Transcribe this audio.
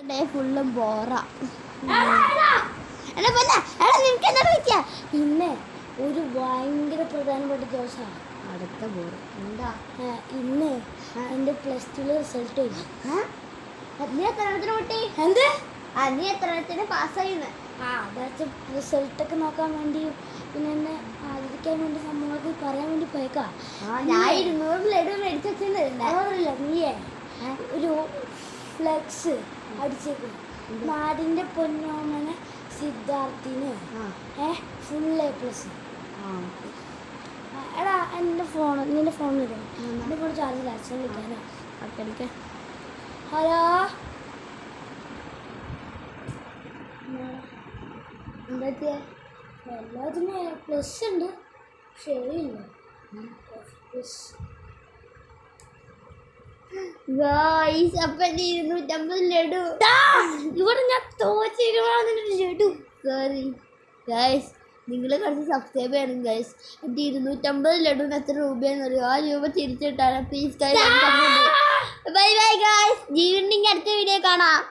Day full ബോറാ. പിന്നെ ഒരു ഭയങ്കര പ്രധാനപ്പെട്ട ദിവസമാണ് അടുത്ത ബോറ്. എന്താ ഇന്ന് എൻ്റെ +2 റിസൾട്ട് വരും. നീ എത്ര എണ്ണത്തിന് പൊട്ടി? എന്ത് നീ എത്ര എണ്ണത്തിന് പാസ്സായിന്ന്? അതാച്ച റിസൾട്ടൊക്കെ നോക്കാൻ വേണ്ടി പിന്നെ എന്നെ ആദരിക്കാൻ വേണ്ടി സംഭവങ്ങൾക്ക് പറയാൻ വേണ്ടി പോയേക്കാ. ഞാൻ 200 ലഡു മേടിച്ച് വെച്ചിട്ടുണ്ടാവില്ല. നീയേ ഒരു ഫ്ലെക്സ് അടിച്ചേക്കും. നാടിൻ്റെ പൊന്നോമനെ സിദ്ധാർത്ഥിന് ഫുൾ A+. എടാ എൻ്റെ ഫോൺ നിൻ്റെ ഫോൺ വരും. എൻ്റെ ഫോൺ ചാർജില്ല. അച്ഛൻ വിളിക്കാനോ അക്കടിക്ക. ഹലോ എന്താ എല്ലാത്തിനും A+ ഉണ്ട്, പക്ഷേ ഇല്ല. ലഡു ഇവിടെ ഞാൻ ലഡു. സോറി ഗൈസ്, നിങ്ങൾ കുറച്ച് സബ്സ്ക്രൈബ് ചെയ്യണം ഗൈസ്. എൻ്റെ 250 ലഡുവിന് എത്ര രൂപയെന്ന് അറിയോ? ആ രൂപ തിരിച്ചിട്ടാണ് please guys. Bye bye guys. ജീവനുണ്ടെങ്കിൽ അടുത്ത വീഡിയോ കാണാം.